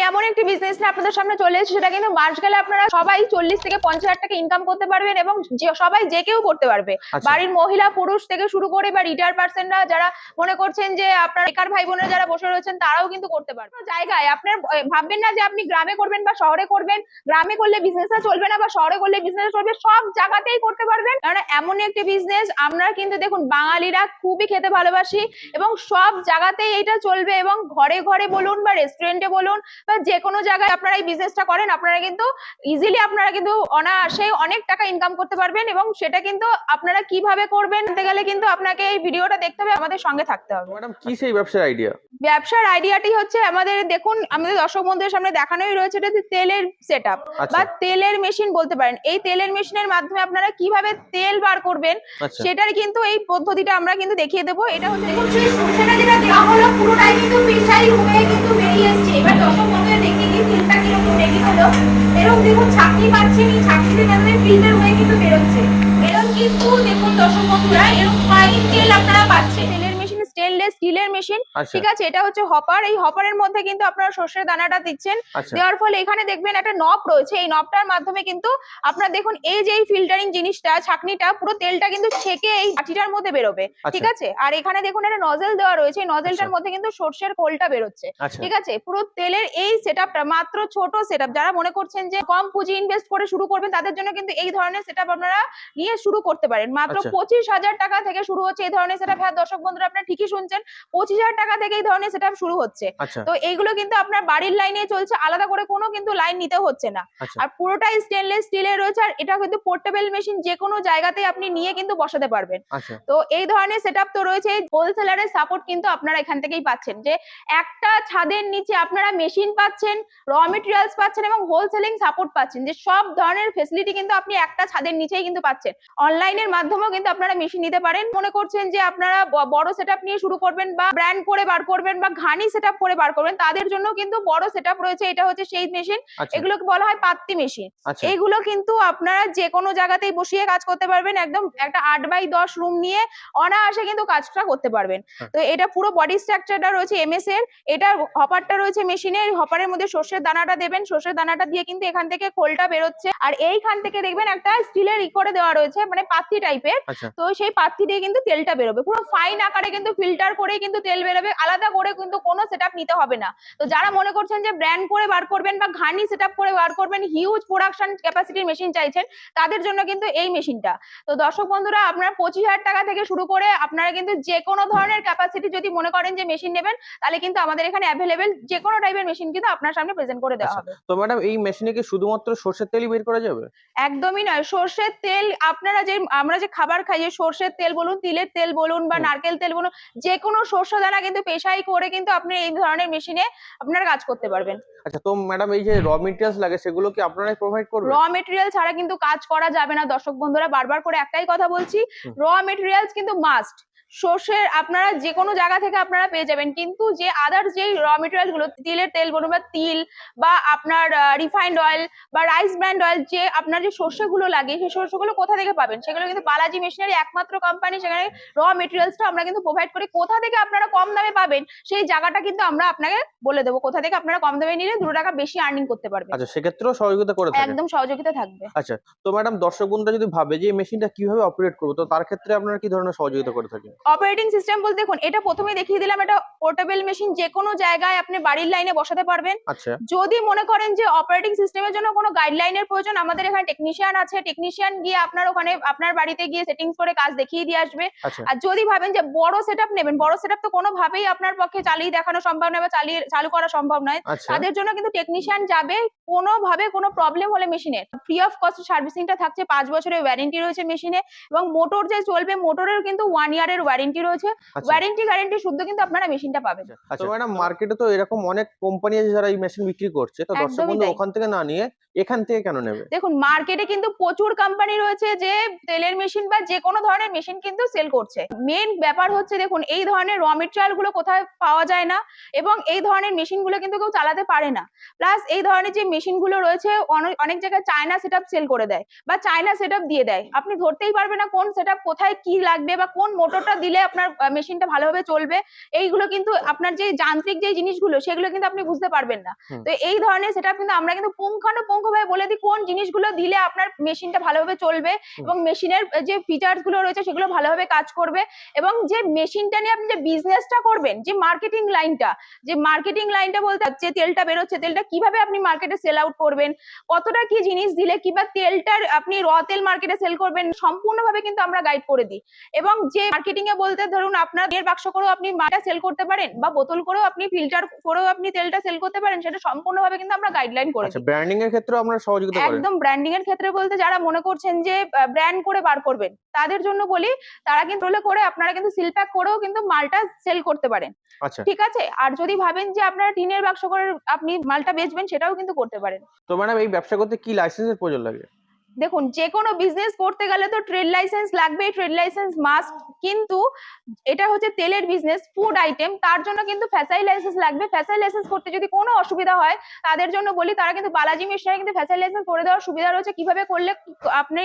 এমন একটি বিজনেস নিয়ে আপনাদের সামনে চলে এসেছি, সেটা কিন্তু মাস গেলে আপনারা সবাই 40 থেকে 50,000 টাকা ইনকাম করতে পারবেন এবং সবাই যে কেউ করতে পারবে। বাড়ির মহিলা পুরুষ থেকে শুরু করে বা রিটায়ার পার্সনরা যারা মনে করছেন যে আপনার বেকার ভাই বোনেরা যারা বসে রয়েছেন তারাও কিন্তু করতে পারবে। জায়গায় আপনার ভাববেন না যে আপনি গ্রামে করবেন বা শহরে করবেন, গ্রামে করলে বিজনেসটা চলবে না বা শহরে করলে বিজনেস চলবে, সব জায়গাতেই করতে পারবেন। কারণ এমন একটি বিজনেস আমরা কিন্তু দেখুন বাঙালিরা খুবই খেতে ভালোবাসি এবং সব জায়গাতেই এটা চলবে এবং ঘরে ঘরে বলুন বা রেস্টুরেন্টে বলুন বা যে কোনো জায়গায় আপনারা এই বিজনেসটা করেন, আপনারা কিন্তু ইজিলি আপনারা কিন্তু অনায়াসে অনেক টাকা ইনকাম করতে পারবেন। এবং সেটা কিন্তু আপনারা কিভাবে করবেন বলতে গেলে কিন্তু আপনাকে এই ভিডিওটা দেখতে হবে, আমাদের সঙ্গে থাকতে হবে। ম্যাডাম কি সেই ব্যবসার আইডিয়া? ব্যবসার আইডিয়াটি হচ্ছে আমাদের দেখুন আমাদের দর্শক বন্ধুদের সামনে দেখানোই রয়েছে, এটা তেলের সেটআপ বা তেলের মেশিন বলতে পারেন। এই তেলের মেশিনের মাধ্যমে আপনারা কিভাবে তেল বার করবেন সেটার কিন্তু এই পদ্ধতিটা আমরা কিন্তু দেখিয়ে দেবো। এটা হচ্ছে দেখুন সেই সরষেটা যেটা দেওয়া হলো পুরোটাই কিন্তু প্রেসারি হয়ে কিন্তু বেরিয়ে এসেছে। এবার দর্শক বন্ধুদের দেখিয়ে দিই তেলটা কিরকম রেডি হলো। এরকম দেখুন ছাকনি পাচ্ছেন, এই ছাকনির মাধ্যমে ফিল্টার হয়ে কিন্তু বেরোচ্ছে। এরকম কিন্তু দেখুন দর্শক বন্ধুরা এরকম ফাইন তেল আপনারা পাচ্ছেন। স্টেনলেস স্টিলের মেশিন, ঠিক আছে। এটা হচ্ছে হপার, এই হপারের মধ্যে কিন্তু আপনারা সরষের দানাটা দিচ্ছেন। দেওয়ার ফলে এখানে দেখবেন একটা নব রয়েছে, এই নবটার মাধ্যমে কিন্তু আপনারা দেখুন এই যে এই ফিল্টারিং জিনিসটা ছাকনিটা পুরো তেলটা কিন্তু ছেঁকে এই বাটিটার মধ্যে বেরোবে, ঠিক আছে। আর এখানে দেখুন একটা নজেল দেওয়া রয়েছে, এই নজেলটার মধ্যে কিন্তু সরষের খোলটা বেরোচ্ছে, ঠিক আছে। পুরো তেলের এই সেটআপটা মাত্র ছোট সেটআপ, যারা মনে করছেন যে কম পুঁজি ইনভেস্ট করে শুরু করবেন তাদের জন্য কিন্তু এই ধরনের সেটআপ আপনারা নিয়ে শুরু করতে পারেন। মাত্র 25,000 টাকা থেকে শুরু হচ্ছে এই ধরনের সেটআপ। হ্যাঁ দর্শক বন্ধুরা আপনারা ঠিকই শুনছেন, 25,000 টাকা থেকে এই ধরনের সেটআপ শুরু হচ্ছে। তো এইগুলো কিন্তু আপনার বাড়ির লাইনে চলছে, আলাদা করে কোনো কিন্তু লাইন নিতে হচ্ছে না। আর পুরোটাই স্টেনলেস স্টিলের রয়েছে, আর এটা কিন্তু পোর্টেবল মেশিন, যে কোনো জায়গাতে আপনি নিয়ে কিন্তু বসাতে পারবেন। তো এই ধরনের সেটআপ তো রয়েছে। হোলসেলারের সাপোর্ট কিন্তু আপনারা এখান থেকেই পাচ্ছেন, যে একটা ছাদের নিচে আপনারা মেশিন পাচ্ছেন, র মেটেরিয়ালস পাচ্ছেন এবং হোলসেলিং সাপোর্ট পাচ্ছেন, যে সব ধরনের ফ্যাসিলিটি কিন্তু আপনি একটা ছাদের নিচেই কিন্তু পাচ্ছেন। অনলাইনের মাধ্যমেও কিন্তু আপনারা মেশিন নিতে পারেন। মনে করছেন যে আপনারা বড় সেটআপ নিয়ে শুরু করবেন বা ব্র্যান্ড করে বার করবেন বা ঘানি সেটআপ করে বার করবেন, তাদের জন্য কিন্তু বড় সেটআপ রয়েছে। এটা হচ্ছে সেই মেশিন, এগুলোকে বলা হয় পাত্তি মেশিন। এইগুলো কিন্তু আপনারা যে কোনো জায়গাতেই বসিয়ে কাজ করতে পারবেন, একদম একটা 8x10 রুম নিয়ে অনায়াসে কিন্তু কাজটা করতে পারবেন। তো এটা পুরো বডি স্ট্রাকচারটা রয়েছে এমএস এর। এটা হপারটা রয়েছে মেশিনের, হপারের মধ্যে সরষের দানাটা দেবেন, সরষের দানাটা দিয়ে কিন্তু এখান থেকে খোলটা বেরোচ্ছে। আর এইখান থেকে দেখবেন একটা স্টিলের করে দেওয়া রয়েছে, মানে পাত্তি টাইপের। তো সেই পাত্তি দিয়ে কিন্তু তেলটা বেরোবে, পুরো ফাইন আকারে কিন্তু ফিল্টার করে কিন্তু তেল বেরোবে, আলাদা করে কিন্তু কোনো সেটআপ নিতে হবে না। তো যারা মনে করছেন যে ব্র্যান্ড করে বার করবেন বা ঘানি সেটআপ করে বার করবেন, হিউজ প্রোডাকশন ক্যাপাসিটির মেশিন চাইছেন, তাদের জন্য কিন্তু এই মেশিনটা। তো দর্শক বন্ধুরা আপনারা 25,000 টাকা থেকে শুরু করে আপনারা কিন্তু যে কোনো ধরনের ক্যাপাসিটি যদি মনে করেন যে মেশিন নেবেন, তাহলে কিন্তু আমাদের এখানে অ্যাভেলেবেল যে কোনো টাইপের মেশিন কিন্তু আপনার সামনে প্রেজেন্ট করে দেওয়া হবে। তো ম্যাডাম এই মেশিনে কি শুধুমাত্র সরষের তেলই বের করা যাবে? একদমই নয়, সরষের তেল আপনারা যে আমরা যে খাবার খাই, যে সরষের তেল বলুন, তিলের তেল বলুন বা নারকেল তেল বলুন, যে কোনো শস্য দানা কিন্তু পেশাই করে কিন্তু আপনি এই ধরনের মেশিনে আপনারা কাজ করতে পারবেন। আচ্ছা, তো ম্যাডাম এই যে র মেটেরিয়ালস লাগে সেগুলো কি আপনারাই প্রোভাইড করবেন? র মেটেরিয়াল ছাড়া কিন্তু কাজ করা যাবে না দর্শক বন্ধুরা, বারবার করে একটাই কথা বলছি, র মেটেরিয়ালস কিন্তু মাস্ট। সর্ষের আপনারা যে কোনো জায়গা থেকে আপনারা পেয়ে যাবেন, কিন্তু যে আদার্স যে র মেটেরিয়াল গুলো, তিলের তেল বলুন বা তিল বা আপনার রিফাইন্ড অয়েল বা রাইস ব্র্যান্ড অয়েল, যে আপনার যে শস্যগুলো লাগে সেই শস্যগুলো কোথা থেকে পাবেন, সেগুলো কিন্তু বালাজি মেশিনারি একমাত্র কোম্পানি, সেখানে র মেটেরিয়ালসটা আমরা কিন্তু প্রোভাইড করি। কোথা থেকে আপনারা কম দামে পাবেন সেই জায়গাটা কিন্তু আমরা আপনাকে বলে দেবো, কোথা থেকে আপনারা কম দামে নিলে 2 টাকা বেশি আর্নিং করতে পারবেন। আচ্ছা, সেক্ষেত্রেও সহযোগিতা করে থাকেন? একদম সহযোগিতা থাকবে। আচ্ছা, তো ম্যাডাম দর্শক বন্ধুরা যদি ভাবে যে এই মেশিনটা কিভাবে অপারেট করবো, তো তার ক্ষেত্রে আপনারা কি ধরনের সহযোগিতা করে থাকেন? অপারেটিং সিস্টেম বলতে দেখুন, এটা প্রথমেই দেখিয়ে দিলাম, এটা পোর্টেবল মেশিন, যে কোনো জায়গায় আপনি বাড়ির লাইনে বসাতে পারবেন। যদি মনে করেন যে অপারেটিং সিস্টেমের জন্য কোনো গাইডলাইনের প্রয়োজন, আমাদের এখানে টেকনিশিয়ান আছে, টেকনিশিয়ান গিয়ে আপনার ওখানে আপনার বাড়িতে গিয়ে সেটিংস করে কাজ দেখিয়ে দিয়ে আসবে। আর যদি ভাবেন যে বড় সেটআপ নেবেন, বড় সেটআপ তো কোনোভাবেই আপনার পক্ষে চালিয়ে দেখানো সম্ভব নয় বা চালু করা সম্ভব নয়, তাদের জন্য কিন্তু টেকনিশিয়ান যাবে। কোনোভাবে কোনো প্রবলেম হলে মেশিনের ফ্রি অফ কস্ট সার্ভিসিংটা থাকছে, 5 বছরের ওয়ারেন্টি রয়েছে মেশিনে, এবং মোটর যে চলবে মোটরের কিন্তু 1 ইয়ারের ওয়ারেন্টি রয়েছে। ওয়ারেন্টি গ্যারান্টি শুদ্ধ কিন্তু আপনারা মেশিনটা পাবেন। আচ্ছা ম্যাডাম, মার্কেটে তো এরকম অনেক কোম্পানি আছে যারা এই মেশিন বিক্রি করছে, তো দর্শক বন্ধু ওখান থেকে না নিয়ে এখান থেকে কেন নেবে? দেখুন মার্কেটে কিন্তু প্রচুর কোম্পানি রয়েছে যে তেলের মেশিন বা যে কোনো ধরনের মেশিন কিন্তু সেল করছে। মেইন ব্যাপার হচ্ছে দেখুন এই ধরনের র মেটেরিয়াল গুলো কোথায় পাওয়া যায় না এবং এই ধরনের মেশিন গুলো কিন্তু কেউ চালাতে পারে না। প্লাস এই ধরনের যে মেশিন গুলো রয়েছে অনেক জায়গায় চায়না সেটআপ সেল করে দেয় বা চায়না সেটআপ দিয়ে দেয়, আপনি ধরতেই পারবেন না কোন সেটআপ কোথায় কি লাগবে বা কোন মোটরটা দিলে আপনার মেশিনটা ভালোভাবে চলবে। এইগুলো কিন্তু আপনার যে যান্ত্রিক যে জিনিসগুলো সেগুলো কিন্তু আপনি বুঝতে পারবেন না। তো এই ধরনের সেটআপ কিন্তু আমরা কিন্তু পুঙ্খানুপুঙ্খভাবে বলে দিই কোন জিনিসগুলো দিলে আপনার মেশিনটা ভালোভাবে চলবে এবং মেশিনের যে ফিচার্স গুলো রয়েছে সেগুলো ভালোভাবে কাজ করবে, এবং যে মেশিনটা নিয়ে আপনি যে বিজনেসটা করবেন, যে মার্কেটিং লাইনটা বলতে যে তেলটা বেরোচ্ছে, তেলটা কিভাবে আপনি মার্কেটে সেল আউট করবেন, কতটা কি জিনিস দিলে কিংবা তেলটার আপনি র তেল মার্কেটে সেল করবেন, সম্পূর্ণভাবে কিন্তু আমরা গাইড করে দিই। এবং যে মার্কেটিং এ বলতে ধরুন আপনার এর বাক্স করেও আপনি মালটা সেল করতে পারেন বা বোতল করেও আপনি ফিল্টার করেও আপনি তেলটা সেল করতে পারেন, সেটা সম্পূর্ণভাবে কিন্তু আমরা গাইডলাইন করে দিই। ব্র্যান্ডিং এর ক্ষেত্রে আমরা সহযোগিতা করি। একদম ব্র্যান্ডিং এর ক্ষেত্রে বলতে যারা মনে করছেন যে ব্র্যান্ড করে বার করবেন তাদের জন্য বলি, তারা কিন্তু করে আপনারা কিন্তু সিল প্যাক করেও কিন্তু মালটা সেল করতে পারেন। আচ্ছা, ঠিক আছে, আর যদি ভাবেন যে আপনারা টিনের বাক্স করে আপনি মালটা বেচবেন সেটাও কিন্তু করতে পারেন। তো ম্যাডাম এই ব্যবসা করতে কি লাইসেন্সের প্রয়োজন লাগে? দেখুন, যে কোনো বিজনেস করতে গেলে তো ট্রেড লাইসেন্স লাগবেই, ট্রেড লাইসেন্স মাস্ট। কিন্তু এটা হচ্ছে তেলের বিজনেস, ফুড আইটেম, তার জন্য কিন্তু ফ্যাসাই লাইসেন্স লাগবে। ফ্যাসাই লাইসেন্স করতে যদি কোনো অসুবিধা হয় তাদের জন্য বলি, তারা কিন্তু বালাজি মেশিনারি কিন্তু ফ্যাসাই লাইসেন্স করে দেওয়ার সুবিধা রয়েছে। কিভাবে করলে আপনি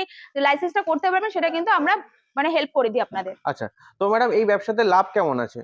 লাইসেন্সটা করতে পারবেন সেটা কিন্তু আমরা হেল্প করে দিই আপনাদের। আচ্ছা, তো ম্যাডাম এই ব্যবসাতে লাভ কেমন আছে?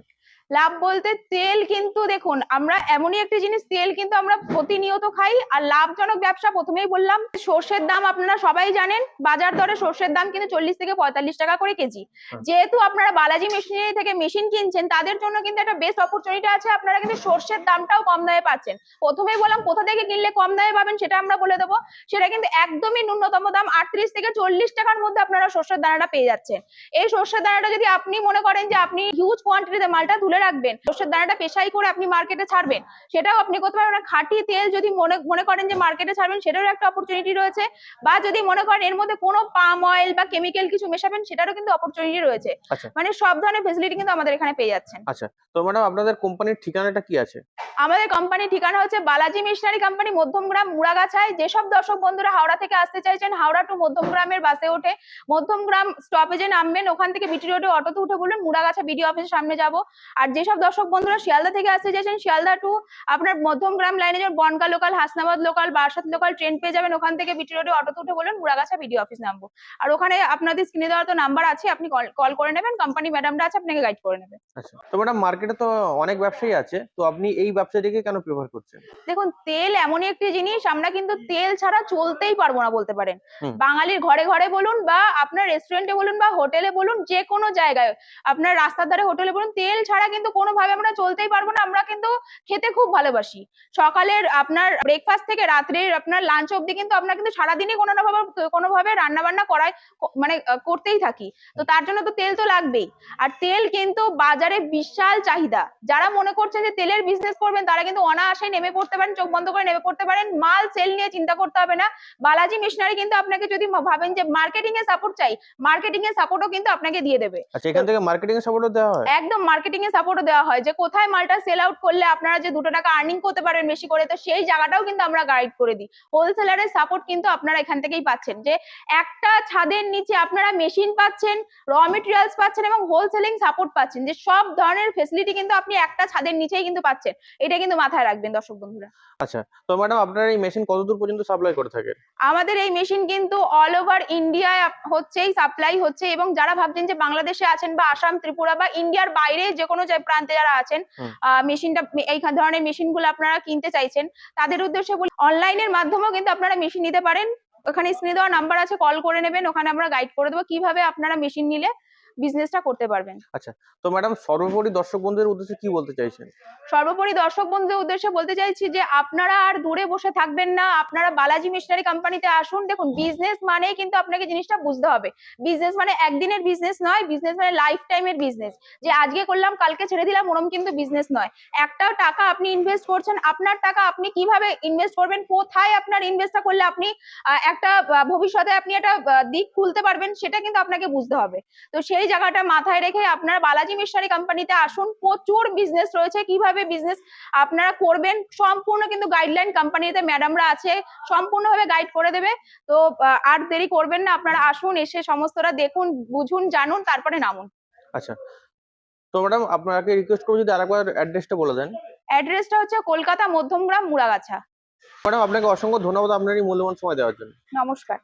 লাভ বলতে তেল কিন্তু দেখুন, আমরা এমনই একটি জিনিস, তেল কিন্তু আমরা প্রতিনিয়ত খাই। আর লাভজনক ব্যবসা প্রথমেই বললাম, সর্ষের দাম আপনারা সবাই জানেন, বাজার দরে সর্ষের দাম কিন্তু 40 থেকে 45 টাকা করে কেজি। যেহেতু আপনারা বালাজি মেশিনারি থেকে মেশিন কিনছেন, তাদের জন্য কিন্তু একটা বেস্ট অপরচুনিটি আছে, আপনারা কিন্তু সর্ষের দামটাও কম দামে পাচ্ছেন। প্রথমেই বললাম কোথা থেকে কিনলে কম দামে পাবেন সেটা আমরা বলে দেবো। সেটা কিন্তু একদমই ন্যূনতম দাম 38 থেকে 40 টাকার মধ্যে আপনারা সর্ষের দানাটা পেয়ে যাচ্ছেন। এই সর্ষের দানাটা যদি আপনি মনে করেন যে আপনি হিউজ কোয়ান্টিটিতে মালটা তুলে রাখবেন, সর্ষের দানাটা পেশাই করে আপনি মার্কেটে ছাড়বেন, সেটাও আপনি করতে পারবেন। খাঁটি তেল যদি মনে করেন যে মার্কেটে ছাড়বেন, সেটারও একটা অপরচুনিটি রয়েছে। বা যদি মনে করেন এর মধ্যে কোনো পাম অয়েল বা কেমিক্যাল কিছু মেশাবেন, সেটারও কিন্তু অপরচুনিটি রয়েছে। মানে সব ধরনের ফেসিলিটি কিন্তু আমাদের এখানে পেয়ে যাচ্ছেন। আচ্ছা, তো ম্যাডাম আপনাদের কোম্পানির ঠিকানাটা কি আছে? আমাদের কোম্পানির ঠিকানা হচ্ছে বালাজি মেশিনারি কোম্পানি, মধ্যমগ্রাম, মুড়াগাছায়। যেসব দর্শক বন্ধুরা হাওড়া থেকে আসতে চাইছেন, হাওড়া টু মধ্যমগ্রামের বাসে ওঠে মধ্যমগ্রাম স্টপেজে নামবেন, ওখান থেকে বিটি রোডে অটোতে উঠে বলবেন মুড়াগাছা বিডিও অফিসের সামনে যাব। আর যেসব দর্শক বন্ধুরা শিয়ালদা থেকে আসতে চাইছেন, শিয়ালদা টু আপনার মধ্যমগ্রাম লাইনে যেমন Bongaon local, Hasnabad local, Barasat local train পেয়ে যাবেন, ওখান থেকে বিটি রোডে অটোতে উঠে বলবেন মুড়াগাছা বিডিও অফিস নামবো। আর ওখানে আপনাদের স্ক্রিনে দেওয়া তো নাম্বার আছে, আপনি কল করে নেবেন, কোম্পানি ম্যাডামরা আছে, আপনাকে গাইড করে নেবে। আচ্ছা, তো ম্যাডাম মার্কেটে তো অনেক ব্যবসায়ী আছে, তো আপনি এই ব্যবসাটিকে কেন প্রেফার করছেন? দেখুন, তেল এমনই একটি জিনিস, আমরা কিন্তু তেল ছাড়া চলতেই পারবো না বলতে পারেন। বাঙালির ঘরে ঘরে বলুন বা আপনার রেস্টুরেন্টে বলুন বা হোটেলে বলুন, যে কোনো জায়গায় আপনার রাস্তার ধারে হোটেলে বলুন, তেল ছাড়া কিন্তু কোনোভাবে আমরা চলতেই পারবো না। আমরা কিন্তু খেতে খুব ভালোবাসি। সকালের আপনার ব্রেকফাস্ট থেকে রাত্রের আপনার লাঞ্চ অবধি কিন্তু আমরা কিন্তু সারাদিনই কোনোভাবে রান্না বান্না মানে করতেই থাকি। তো তার জন্য তো তেল তো লাগবেই। আর তেল কিন্তু বাজারে বিশাল চাহিদা। যারা মনে করছেন যে তেলের বিজনেস করবেন, তারা কিন্তু অনায়াসে নেমে পড়তে পারেন, চোখ বন্ধ করে নেমে পড়তে পারেন। মাল সেল নিয়ে চিন্তা করতে হবে না। বালাজি মেশিনারি কিন্তু আপনাকে যদি ভাবেন যে মার্কেটিং এ সাপোর্ট চাই, মার্কেটিং এর সাপোর্টও কিন্তু আপনাকে দিয়ে দেবে। আচ্ছা, এখান থেকে মার্কেটিং এর সাপোর্টও দেওয়া হয়? একদম মার্কেটিং এর সাপোর্টও দেওয়া হয়, যে কোথায় মালটা সেল আউট করলে আপনারা যে 2 টাকা আর্নিং করতে পারেন বেশি করে, তো সেই জায়গাটাও কিন্তু আমরা গাইড করে দিই। হোলসেলারের সাপোর্ট কিন্তু আপনারা এখান থেকেই পাচ্ছেন, যে একটা ছাদের নিচে আপনারা মেশিন পাচ্ছেন, র মেটেরিয়ালস পাচ্ছেন এবং হোলসেলিং সাপোর্ট পাচ্ছেন, যে সব ধরনের ফেসিলিটি কিন্তু আপনি একটা ছাদের নিচেই কিন্তু পাচ্ছেন। এটা কিন্তু মাথায় রাখবেন দর্শক বন্ধুরা। আচ্ছা, তো ম্যাডাম আপনারা এই মেশিন কতদূর পর্যন্ত সাপ্লাই করে থাকেন? আমাদের এই মেশিন কিন্তু অল ওভার ইন্ডিয়ায় হচ্ছেই সাপ্লাই হচ্ছে, এবং যারা ভাবছেন যে বাংলাদেশে আছেন বা আসাম, ত্রিপুরা বা ইন্ডিয়ার বাইরে যে কোনো প্রান্তে যারা আছেন, মেশিনটা এই ধরনের মেশিন গুলো আপনারা কিনতে চাইছেন, তাদের উদ্দেশ্যে বলি অনলাইনের মাধ্যমেও কিন্তু আপনারা মেশিন নিতে পারেন। ওখানে স্ক্রিনে দেওয়া নাম্বার আছে, কল করে নেবেন, ওখানে আমরা গাইড করে দেবো কিভাবে আপনারা মেশিন নিলে বিজনেসটা করতে পারবেন। আচ্ছা, তো ম্যাডাম সর্বোপরি দর্শক বন্ধুদের উদ্দেশ্যে কি বলতে চাইছেন? সর্বোপরি দর্শক বন্ধুদের উদ্দেশ্যে বলতে চাইছি যে আপনারা আর দূরে বসে থাকবেন না, আপনারা বালাজি মেশিনারি কোম্পানিতে আসুন। দেখুন, বিজনেস মানেই কিন্তু আপনাকে জিনিসটা বুঝতে হবে, বিজনেস মানে একদিনের বিজনেস নয়, বিজনেস মানে লাইফ টাইমের বিজনেস। যে আজকে করলাম কালকে ছেড়ে দিলাম, ওরকম কিন্তু বিজনেস নয়। একটা টাকা আপনি ইনভেস্ট করছেন, আপনার টাকা আপনি কিভাবে ইনভেস্ট করবেন, কোথায় আপনার ইনভেস্টটা করলে আপনি একটা ভবিষ্যতে আপনি একটা দিক খুলতে পারবেন, সেটা কিন্তু আপনাকে বুঝতে হবে। তো সেই জায়গাটা মাথায় রেখে আপনারা বালাজি মেশিনারি কোম্পানিতে আসুন। প্রচুর বিজনেস রয়েছে, কিভাবে বিজনেস আপনারা করবেন সম্পূর্ণ কিন্তু গাইডলাইন কোম্পানিতে ম্যাডামরা আছে, সম্পূর্ণভাবে গাইড করে দেবে। তো আর দেরি করবেন না, আপনারা আসুন, এসে সমস্তটা দেখুন, বুঝুন, জানুন, তারপরে নামুন। আচ্ছা, তো ম্যাডাম আপনাকে রিকোয়েস্ট করবো যদি আরেকবার অ্যাড্রেসটা বলে দেন। অ্যাড্রেসটা হচ্ছে কলকাতা, মধ্যমগ্রাম, মুড়াগাছা। ম্যাডাম আপনাকে অসংখ্য ধন্যবাদ আপনার এই মূল্যবান সময় দেওয়ার জন্য। নমস্কার।